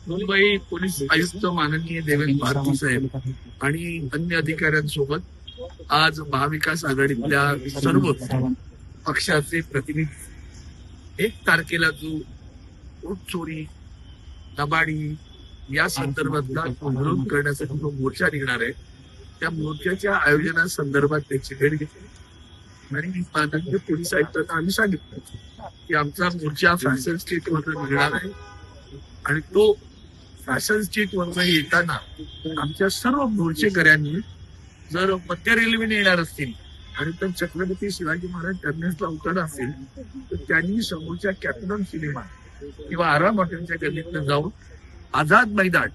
Mumbai police आयुक्त माननीय देवेंद्र भारती साहेब आणि अन्य अधिकाऱ्यांसोबत आज महाविकास आघाडीतल्या सर्व पक्षाचे प्रतिनिधी 1 तारखेला जो वोट चोरी लबाडी या संदर्भातला विरोध करण्यासाठी जो मोर्चा निघणार आहे त्या मोर्चाच्या आयोजनासंदर्भात त्याची भेट घेतली आणि माननीय पोलीस आयुक्तांना आम्ही सांगितलं की आमचा मोर्चा फॅशन स्ट्रीट वरून निघणार आहे आणि तो फॅशन स्ट्रीट वरून येताना आमच्या सर्व मोर्चेकऱ्यांनी जर मध्य रेल्वेने येणार असतील आणि तर छत्रपती शिवाजी महाराज टर्मिनसला उतरणार असेल तर त्यांनी समोरच्या कॅप्टन सिनेमा किंवा आराम हॉटेलच्या गल्लीतनं जाऊन आझाद मैदान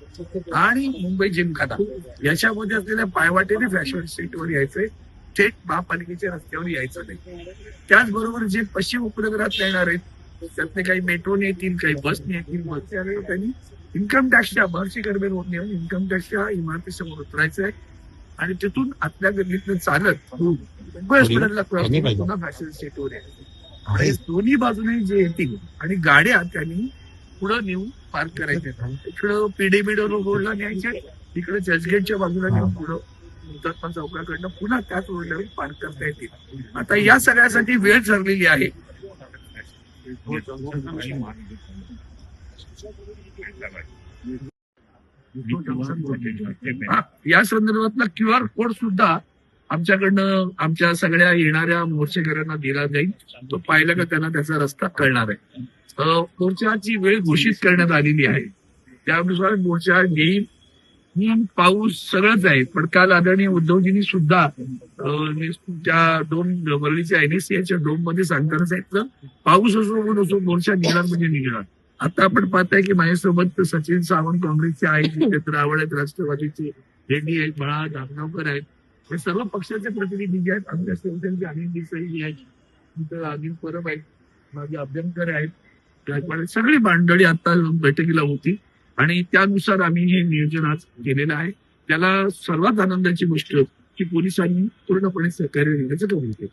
आणि मुंबई जिमखाना याच्यामध्ये असलेल्या पायवाटेने फॅशन स्ट्रीटवर यायचंय, थेट महापालिकेच्या रस्त्यावर यायचं नाही. त्याचबरोबर जे पश्चिम उपनगरात येणार आहेत त्यातले काही मेट्रोने येतील, काही बसने येतील, बसने त्यांनी इन्कम टॅक्सच्या महर्षी कर्वे रोड नेऊन इन्कम टॅक्सच्या इमारतीसमोर उतरायचं आहे आणि तिथून आतल्या गल्लीतनं चालत हॉस्पिटलला पुन्हा फॅशन स्ट्रीटवर यायचं आणि दोन्ही बाजूने जे येतील आणि गाड्या त्यांनी पुढं नेऊन पार्क करायच्या. इकडं पीडीबीडो रोडला न्यायचे, इकडे चर्चगेटच्या बाजूला नेऊन पुढं हुतात्मा चौकाकडनं पुन्हा त्याच रोडला पार्क करता येतील. आता या सगळ्यासाठी वेळ ठरलेली आहे. या संदर्भातला QR कोड सुद्धा आमच्याकडनं आमच्या सगळ्या येणाऱ्या मोर्चेकऱ्यांना दिला जाईल. तो पाहिला का त्यांना त्याचा रस्ता कळणार आहे. मोर्चाची वेळ घोषित करण्यात आलेली आहे, त्यानुसार मोर्चा येईल. पाऊस सगळंच आहे, पण काल आदरणीय उद्धवजींनी सुद्धा त्या 2 वरळीच्या NSCच्या डोम मध्ये सांगताना सांगितलं पाऊस असो नसो मोर्चा निघणार म्हणजे निघणार. आता आपण पाहताय की माझ्यासोबत सचिन सावंत काँग्रेसचे आहेत, रावळ आहेत, राष्ट्रवादीचे रेड्डी आहेत, बळा दामगावकर आहेत, हे सर्व पक्षाचे प्रतिनिधी आहेत. आमच्या शिवसेनेचे अनिल देसाई आहेत, अनिल परब आहेत, माझे अभ्यंकर आहेत, सगळी मंडळी आता बैठकीला होती आणि त्यानुसार आम्ही हे नियोजन आज केलेलं आहे. त्याला सर्वात आनंदाची गोष्ट की पोलिसांनी पूर्णपणे सहकार्य दिल्याचं कबूल केलं.